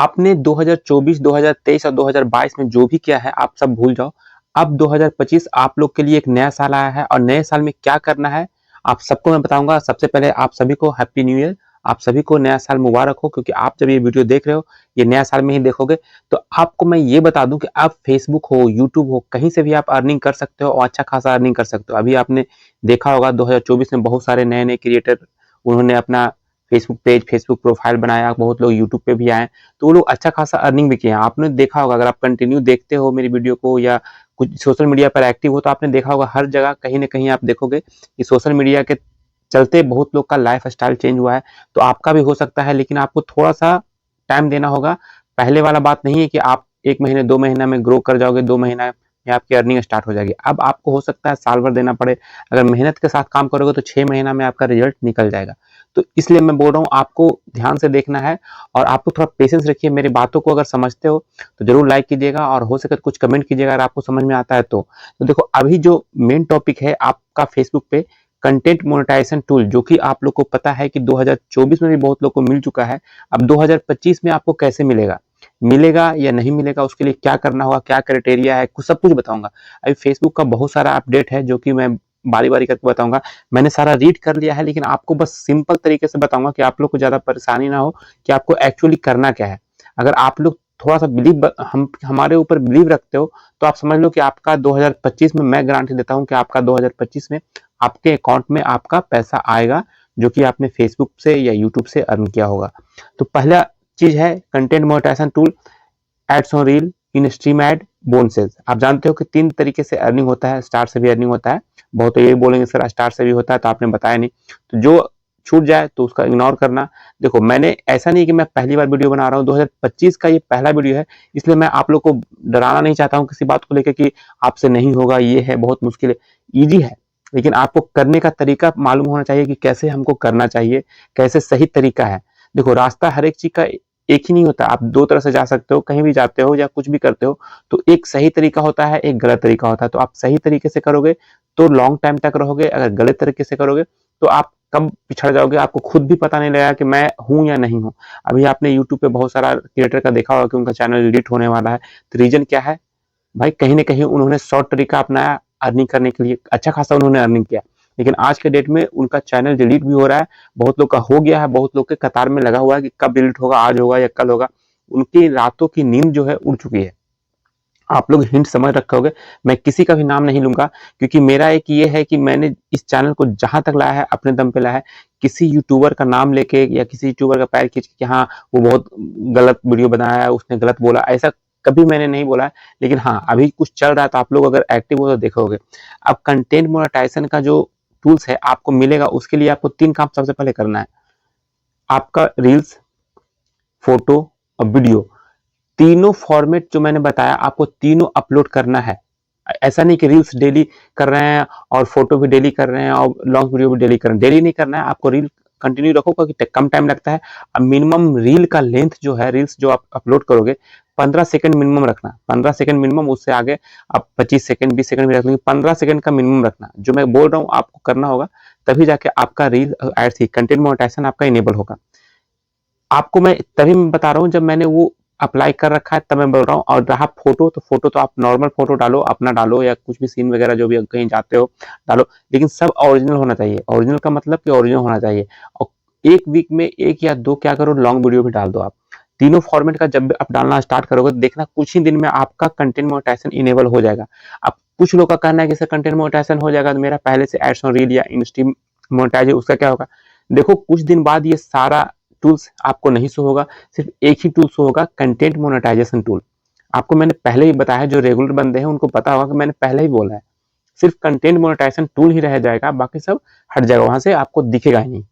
आपने 2024, 2023 और 2022 में जो भी किया है आप सब भूल जाओ। अब 2025 आप लोग के लिए एक नया साल आया है और नए साल में क्या करना है आप सबको मैं बताऊंगा। सबसे पहले आप सभी को हैप्पी न्यू ईयर, आप सभी को नया साल मुबारक हो, क्योंकि आप जब ये वीडियो देख रहे हो ये नया साल में ही देखोगे। तो आपको मैं ये बता दूं कि आप फेसबुक हो, यूट्यूब हो, कहीं से भी आप अर्निंग कर सकते हो और अच्छा खासा अर्निंग कर सकते हो। अभी आपने देखा होगा 2024 में बहुत सारे नए नए क्रिएटर उन्होंने अपना फेसबुक पेज, फेसबुक प्रोफाइल बनाया, बहुत लोग यूट्यूब पे भी आए, तो वो लोग अच्छा खासा अर्निंग भी किए हैं। आपने देखा होगा, अगर आप कंटिन्यू देखते हो मेरी वीडियो को या कुछ सोशल मीडिया पर एक्टिव हो तो आपने देखा होगा हर जगह कहीं ना कहीं आप देखोगे कि सोशल मीडिया के चलते बहुत लोग का लाइफ स्टाइल चेंज हुआ है। तो आपका भी हो सकता है, लेकिन आपको थोड़ा सा टाइम देना होगा। पहले वाला बात नहीं है कि आप 1 महीने 2 महीना में ग्रो कर जाओगे, 2 महीना में आपकी अर्निंग स्टार्ट हो जाएगी। अब आपको हो सकता है साल भर देना पड़े। अगर मेहनत के साथ काम करोगे तो 6 महीना में आपका रिजल्ट निकल जाएगा। तो इसलिए मैं बोल रहा हूँ आपको ध्यान से देखना है और आपको थोड़ा पेशेंस रखिए। मेरी बातों को अगर समझते हो तो जरूर लाइक कीजिएगा और हो सके तो कुछ कमेंट कीजिएगा अगर आपको समझ में आता है तो देखो, अभी जो मेन टॉपिक है आपका फेसबुक पे कंटेंट मोनेटाइजेशन टूल, जो कि आप लोग को पता है कि 2024 में भी बहुत लोग को मिल चुका है। अब 2025 में आपको कैसे मिलेगा, मिलेगा या नहीं मिलेगा, उसके लिए क्या करना होगा, क्या क्राइटेरिया है, कुछ सब कुछ बताऊंगा। अभी फेसबुक का बहुत सारा अपडेट है जो कि मैं बारी बारी करके बताऊंगा। मैंने सारा रीड कर लिया है, लेकिन आपको बस सिंपल तरीके से बताऊंगा कि आप लोग को ज्यादा परेशानी ना हो कि आपको एक्चुअली करना क्या है। अगर आप लोग थोड़ा सा बिलीव हमारे ऊपर बिलीव रखते हो तो आप समझ लो कि आपका 2025 में, मैं गारंटी देता हूं कि आपका 2025 में आपके अकाउंट में आपका पैसा आएगा, जो कि आपने फेसबुक से या यूट्यूब से अर्न किया होगा। तो पहला चीज है content monetization tool, ads on reel, in stream ad, bonuses. आप जानते हो कि 3 तरीके से अर्निंग होता है। स्टार से भी अर्निंग होता है, बहुत तो ये बोलेंगे सर स्टार से भी होता है, तो आपने बताया नहीं। तो जो छूट जाए तो उसका इग्नोर करना। देखो, मैंने ऐसा नहीं कि मैं पहली बार वीडियो बना रहा हूँ, 2025 का ये पहला वीडियो है, इसलिए मैं आप लोग को डराना नहीं चाहता हूँ किसी बात को लेकर कि आपसे नहीं होगा, ये है बहुत मुश्किल है। ईजी है, लेकिन आपको करने का तरीका मालूम होना चाहिए कि कैसे हमको करना चाहिए, कैसे सही तरीका है। देखो, रास्ता हर एक चीज का एक ही नहीं होता। आप दो तरह से जा सकते हो, कहीं भी जाते हो या कुछ भी करते हो तो एक सही तरीका होता है, एक गलत तरीका होता है। तो आप सही तरीके से करोगे तो लॉन्ग टाइम तक रहोगे, अगर गलत तरीके से करोगे तो आप कब पिछड़ जाओगे आपको खुद भी पता नहीं लगेगा कि मैं हूं या नहीं हूं। अभी आपने यूट्यूब पे बहुत सारा क्रिएटर का देखा होगा कि उनका चैनल डिलीट होने वाला है। तो रीजन क्या है भाई? कहीं ना कहीं उन्होंने शॉर्ट तरीका अपनाया अर्निंग करने के लिए, अच्छा खासा उन्होंने अर्निंग किया, लेकिन आज के डेट में उनका चैनल डिलीट भी हो रहा है। बहुत लोग का हो गया है, बहुत लोग के कतार में लगा हुआ है कि कब डिलीट होगा, आज होगा या कल होगा। उनकी रातों की नींद जो है उड़ चुकी है। आप लोग हिंट समझ रखोगे। मैं किसी का भी नाम नहीं लूंगा, क्योंकि मेरा एक ये है कि मैंने इस चैनल को जहां तक लाया है अपने दम पे लाया है। किसी यूट्यूबर का नाम लेके या किसी यूट्यूबर का पैर खींच के हाँ वो बहुत गलत वीडियो बनाया है, उसने गलत बोला, ऐसा कभी मैंने नहीं बोला है। लेकिन हाँ, अभी कुछ चल रहा है तो आप लोग अगर एक्टिव हो तो देखोगे। अब कंटेंट मोनेटाइजेशन का जो टूल्स है आपको मिलेगा, उसके लिए आपको 3 काम सबसे पहले करना है। आपका रील्स, फोटो और वीडियो, तीनों फॉर्मेट जो मैंने बताया आपको तीनों अपलोड करना है। ऐसा नहीं कि रील्स डेली कर रहे हैं और फोटो भी डेली कर रहे हैं और लॉन्ग वीडियो भी डेली कर रहे हैं। डेली नहीं करना है, आपको रील कंटिन्यू रखो क्योंकि कम टाइम लगता है। अब मिनिमम रील का लेंथ जो है, रील्स जो आप अपलोड करोगे 15 सेकंड मिनिमम रखना, 15 सेकंड मिनिमम। उससे आगे आप 25 सेकंड 20 सेकंड भी रख लेंगे, 15 सेकंड का मिनिमम रखना। जो मैं बोल रहा हूँ आपको करना होगा, तभी जाके आपका रील एड्स कंटेंट मोनेटाइजेशन आपका इनेबल होगा। आपको मैं तभी मैं बता रहा हूँ जब मैंने वो अप्लाई कर रखा है, तब मैं बोल रहा हूँ। और रहा फोटो, तो फोटो तो आप नॉर्मल फोटो डालो, अपना डालो या कुछ भी सीन वगैरह जो भी कहीं जाते हो डालो, लेकिन सब ओरिजिनल होना चाहिए। ओरिजिनल का मतलब कि ओरिजिनल होना चाहिए। और एक वीक में एक या दो क्या करो, लॉन्ग वीडियो भी डाल दो आप। तीनों फॉर्मेट का जब आप डालना स्टार्ट करोगे देखना कुछ ही दिन में आपका कंटेंट मोनेटाइजेशन इनेबल हो जाएगा। अब कुछ लोग का कहना है कि सर कंटेंट मोनेटाइजेशन हो जाएगा तो मेरा पहले से एड्स ऑन रील या इंस्ट्रीम मोनेटाइज है, उसका क्या होगा? देखो, कुछ दिन बाद ये सारा टूल्स आपको नहीं शो होगा, सिर्फ एक ही टूल शो होगा, कंटेंट मोनेटाइजेशन टूल। आपको मैंने पहले ही बताया, जो रेगुलर बंदे हैं उनको पता होगा कि मैंने पहले ही बोला है। सिर्फ कंटेंट मोनेटाइजेशन टूल ही रह जाएगा, बाकी सब हट जाएगा, वहां से आपको दिखेगा ही नहीं।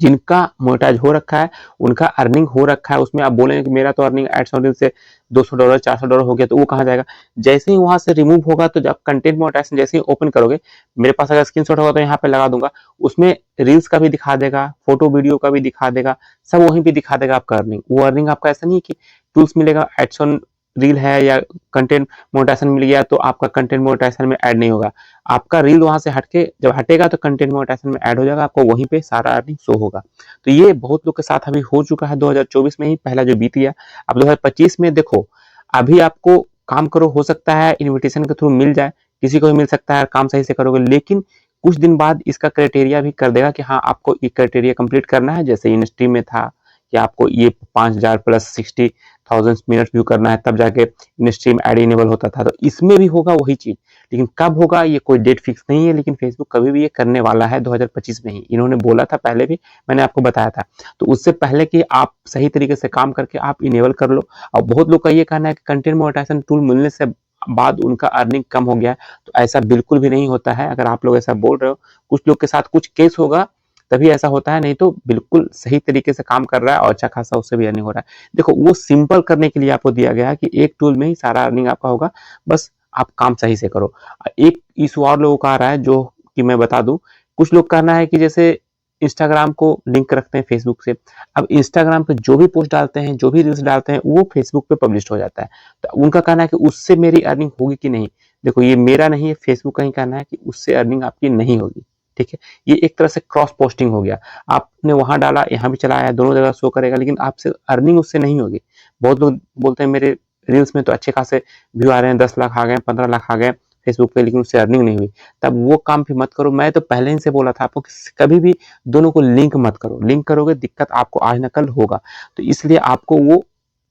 जिनका मोनेटाइज हो रखा है, उनका अर्निंग हो रखा है, उसमें आप बोलेंगे कि मेरा तो अर्निंग एड्स ऑन रील से $200 $400 हो गया, तो वो कहाँ जाएगा? जैसे ही वहां से रिमूव होगा तो जब कंटेंट मोनेटाइजेशन जैसे ही ओपन करोगे, मेरे पास अगर स्क्रीनशॉट होगा तो यहाँ पे लगा दूंगा, उसमें रील्स का भी दिखा देगा, फोटो वीडियो का भी दिखा देगा, सब वहीं पे दिखा देगा आपका अर्निंग। वो अर्निंग आपका ऐसा नहीं है कि टूल्स मिलेगा, एड्स ऑन रील है या कंटेंट मोनेटाइजेशन मिल गया तो आपका कंटेंट मोनेटाइजेशन में ऐड नहीं होगा। आपका रील वहां से हटके जब हटेगा तो कंटेंट मोनेटाइजेशन में ऐड हो जाएगा, आपको वहीं पे सारा अर्निंग शो होगा। तो ये बहुत लोग के साथ अभी हो चुका है 2024 में ही, पहला जो बीत गया। अब 2025 में देखो, अभी आपको काम करो, हो सकता है इन्विटेशन के थ्रू मिल जाए, किसी को भी मिल सकता है, काम सही से करोगे, लेकिन कुछ दिन बाद इसका क्राइटेरिया भी कर देगा कि हाँ आपको ये क्राइटेरिया कंप्लीट करना है। जैसे इंडस्ट्री में था कि आपको ये 5000 प्लस 60,000 मिनट व्यू करना है, तब जाके इंडस्ट्री में एड इनेबल होता था। तो इसमें भी होगा वही चीज, लेकिन कब होगा ये कोई डेट फिक्स नहीं है, लेकिन फेसबुक कभी भी ये करने वाला है 2025 में ही। इन्होंने बोला था पहले भी, मैंने आपको बताया था। तो उससे पहले कि आप सही तरीके से काम करके आप इनेबल कर लो। और बहुत लोग का ये कहना है कि कंटेंट मोनेटाइजेशन टूल मिलने से बाद उनका अर्निंग कम हो गया है, तो ऐसा बिल्कुल भी नहीं होता है। अगर आप लोग ऐसा बोल रहे हो, कुछ लोग के साथ कुछ केस होगा तभी ऐसा होता है, नहीं तो बिल्कुल सही तरीके से काम कर रहा है और अच्छा खासा उससे भी अर्निंग हो रहा है। देखो, वो सिंपल करने के लिए आपको दिया गया है कि एक टूल में ही सारा अर्निंग आपका होगा, बस आप काम सही से करो। एक इशू और लोगों का आ रहा है जो कि मैं बता दूं, कुछ लोग कहना है कि जैसे इंस्टाग्राम को लिंक रखते हैं फेसबुक से, अब इंस्टाग्राम पे जो भी पोस्ट डालते हैं, जो भी रील्स डालते हैं, वो फेसबुक पे पब्लिश हो जाता है। तो उनका कहना है कि उससे मेरी अर्निंग होगी कि नहीं। देखो, ये मेरा नहीं है, फेसबुक का ही कहना है कि उससे अर्निंग आपकी नहीं होगी। ठीक है, ये एक तरह से क्रॉस पोस्टिंग हो गया। आपने वहां डाला, यहाँ भी चलाया, दोनों जगह शो करेगा, लेकिन आपसे अर्निंग उससे नहीं होगी। बहुत लोग बोलते हैं मेरे रील्स में तो अच्छे खासे व्यू आ रहे हैं, 10 लाख आ गए, 15 लाख आ गए फेसबुक पे, लेकिन उससे अर्निंग नहीं हुई। तब वो काम भी मत करो। मैं तो पहले ही से बोला था आपको कि कभी भी दोनों को लिंक मत करो। लिंक करोगे दिक्कत आपको आज न कल होगा। तो इसलिए आपको वो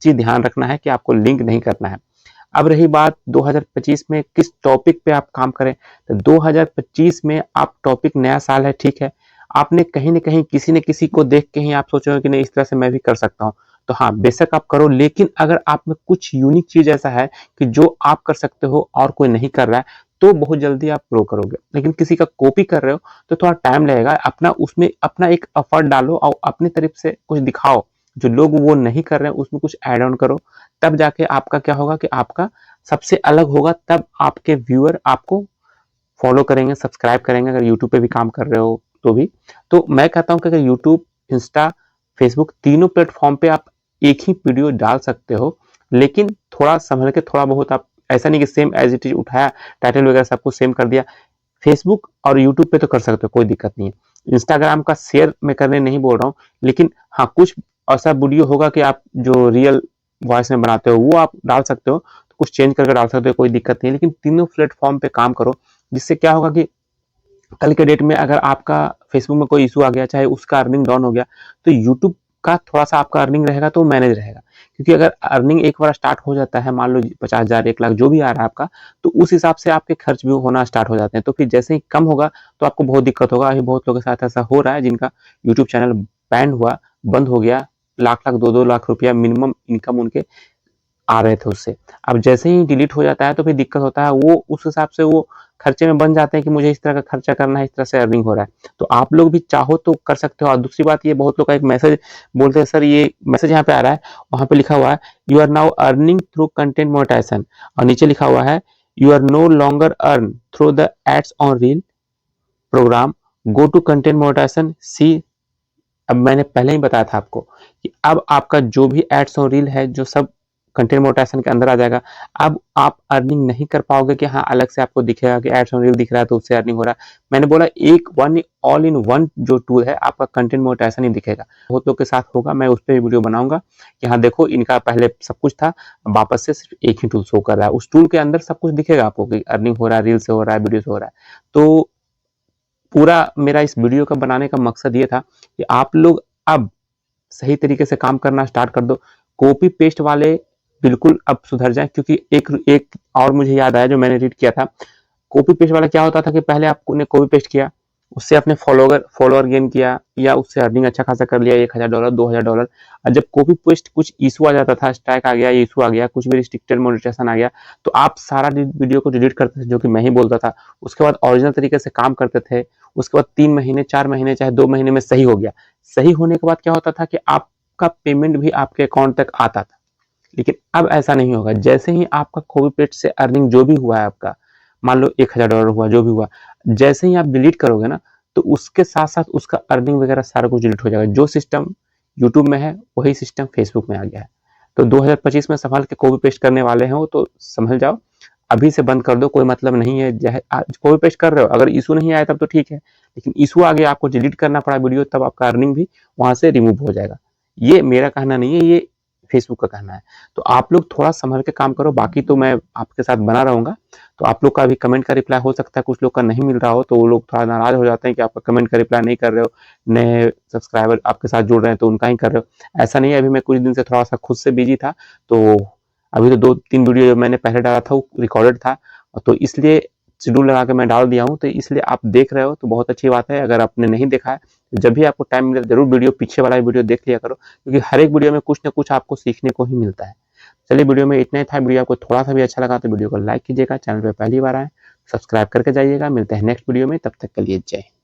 चीज ध्यान रखना है कि आपको लिंक नहीं करना है। अब रही बात 2025 में किस टॉपिक पे आप काम करें, तो 2025 में आप टॉपिक, नया साल है, ठीक है, आपने कहीं न कहीं किसी न किसी को देख के ही आप सोच रहे हो कि नहीं इस तरह से मैं भी कर सकता हूँ। तो हाँ, बेशक आप करो, लेकिन अगर आप में कुछ यूनिक चीज ऐसा है कि जो आप कर सकते हो और कोई नहीं कर रहा है, तो बहुत जल्दी आप ग्रो करोगे। लेकिन किसी का कॉपी कर रहे हो तो थोड़ा टाइम लगेगा। अपना उसमें अपना एक एफर्ट डालो और अपनी तरफ से कुछ दिखाओ, जो लोग वो नहीं कर रहे हैं उसमें कुछ ऐड ऑन करो। तब जाके आपका क्या होगा कि आपका सबसे अलग होगा। तब आपके व्यूअर आपको फॉलो करेंगे, सब्सक्राइब करेंगे, अगर यूट्यूब पे भी काम कर रहे हो तो भी। तो मैं कहता हूँ कि अगर यूट्यूब, इंस्टा, फेसबुक, तीनों प्लेटफॉर्म पे आप एक ही वीडियो डाल सकते हो, लेकिन थोड़ा संभल के, थोड़ा बहुत आप, ऐसा नहीं कि सेम एज इट इज उठाया, टाइटल वगैरह सब कुछ सेम कर दिया। फेसबुक और यूट्यूब पे तो कर सकते हो, कोई दिक्कत नहीं है। इंस्टाग्राम का शेयर मैं करने नहीं बोल रहा हूँ, लेकिन हाँ, कुछ ऐसा वीडियो होगा कि आप जो रियल वॉइस में बनाते हो वो आप डाल सकते हो, तो कुछ चेंज करके डाल सकते हो, कोई दिक्कत नहीं है। लेकिन तीनों प्लेटफॉर्म पे काम करो, जिससे क्या होगा कि कल के डेट में अगर आपका फेसबुक में कोई इशू आ गया, चाहे उसका अर्निंग डाउन हो गया, तो यूट्यूब का थोड़ा सा आपका अर्निंग रहेगा तो मैनेज रहेगा। क्योंकि अगर अर्निंग एक बार स्टार्ट हो जाता है, मान लो 50,000, 1 लाख जो भी आ रहा है आपका, तो उस हिसाब से आपके खर्च भी होना स्टार्ट हो जाते हैं। तो फिर जैसे ही कम होगा तो आपको बहुत दिक्कत होगा। अभी बहुत लोगों के साथ ऐसा हो रहा है जिनका यूट्यूब चैनल बैन हुआ, बंद हो गया, लाख लाख 2-2 लाख रुपया मिनिमम इनकम उनके आ रहे थे उससे। अब जैसे ही डिलीट हो जाता है तो फिर दिक्कत होता है, वो उस हिसाब से वो खर्चे में बन जाते हैं कि मुझे इस तरह का खर्चा करना है, इस तरह से अर्निंग हो रहा है। तो आप लोग भी चाहो तो कर सकते हो। और दूसरी बात, ये बहुत लोग का एक मैसेज बोलते हैं, सर ये मैसेज यहाँ पे आ रहा है, वहां पे लिखा हुआ है you are now earning through content monetisation, और नीचे लिखा हुआ है you are no longer earn through the ads on reel programme, go to content monetisation see. अब मैंने पहले ही बताया था आपको कि अब आपका जो भी एड्स और रील है, जो सब कंटेंट मोनेटाइजेशन के अंदर आ जाएगा। अब आप अर्निंग नहीं कर पाओगे कि हाँ अलग से आपको दिखेगा कि एड्स और रील दिख रहा है तो उससे अर्निंग हो रहा है। मैंने बोला एक वन ऑल इन वन जो टूल है, आपका कंटेंट मोनेटाइजेशन ही दिखेगा। बहुत लोग के साथ होगा, मैं उस पर भी वीडियो बनाऊंगा कि हाँ देखो, इनका पहले सब कुछ था, वापस से सिर्फ एक ही टूल शो कर रहा है। उस टूल के अंदर सब कुछ दिखेगा आपको कि अर्निंग हो रहा है, रील से हो रहा है, वीडियो से हो रहा है। तो पूरा मेरा इस वीडियो का बनाने का मकसद ये था कि आप लोग अब सही तरीके से काम करना स्टार्ट कर दो। कॉपी पेस्ट वाले बिल्कुल अब सुधर जाए, क्योंकि एक एक और मुझे याद आया जो मैंने रीड किया था। कॉपी पेस्ट वाला क्या होता था कि पहले आपने कॉपी पेस्ट किया, उससे अपने फॉलोअर फॉलोअर गेन किया या उससे अर्निंग अच्छा खासा कर लिया, $1,000 $2,000। और जब कॉपी पेस्ट कुछ इशू आ जाता था, स्ट्राइक आ गया, इशू आ गया, कुछ भी रिस्ट्रिक्टेड मोनेटाइजेशन आ गया, तो आप सारा वीडियो को डिलीट करते थे, जो कि मैं ही बोलता था। उसके बाद ओरिजिनल तरीके से काम करते थे। उसके बाद 3 महीने 4 महीने चाहे 2 महीने में सही हो गया। सही होने के बाद क्या होता था कि आपका पेमेंट भी आपके अकाउंट तक आता था। लेकिन अब ऐसा नहीं होगा। जैसे ही आपका कॉपी पेस्ट से अर्निंग जो भी हुआ है आपका, मान लो $1,000 हुआ, जो भी हुआ, जैसे ही आप डिलीट करोगे ना, तो उसके साथ साथ उसका अर्निंग वगैरह सारा कुछ डिलीट हो जाएगा। जो सिस्टम यूट्यूब में है वही सिस्टम फेसबुक में आ गया है। तो 2025 में संभाल के कॉपी पेस्ट करने वाले हो तो समझ जाओ, अभी से बंद कर दो, कोई मतलब नहीं है। चाहे आज कॉपी पेस्ट कर रहे हो, अगर इशू नहीं आया तब तो ठीक है, लेकिन इशू आ गया, आपको डिलीट करना पड़ा वीडियो, तब आपका अर्निंग भी वहां से रिमूव हो जाएगा। ये मेरा कहना नहीं है, ये फेसबुक का कहना है। तो आप लोग थोड़ा संभल के काम करो, बाकी तो मैं आपके साथ बना रहूंगा। तो आप लोग का भी कमेंट का रिप्लाई हो सकता है कुछ लोग का नहीं मिल रहा हो, तो वो लोग थोड़ा नाराज हो जाते हैं कि आपका कमेंट का रिप्लाई नहीं कर रहे हो, नए सब्सक्राइबर आपके साथ जुड़ रहे हैं तो उनका ही कर रहे हो। ऐसा नहीं है, अभी मैं कुछ दिन से थोड़ा सा खुद से बिजी था, तो अभी तो 2-3 वीडियो जो मैंने पहले डाला था वो रिकॉर्डेड था, तो इसलिए शेड्यूल लगा के मैं डाल दिया हूँ, तो इसलिए आप देख रहे हो तो बहुत अच्छी बात है। अगर आपने नहीं देखा है तो जब भी आपको टाइम मिले जरूर वीडियो, पीछे वाला वीडियो देख लिया करो, क्योंकि हर एक वीडियो में कुछ ना कुछ आपको सीखने को ही मिलता है। चलिए, वीडियो में इतना ही था। वीडियो आपको थोड़ा सा भी अच्छा लगा तो वीडियो को लाइक कीजिएगा, चैनल पर पहली बार आए सब्सक्राइब करके जाइएगा। मिलते हैं नेक्स्ट वीडियो में, तब तक के लिए जय हिंद।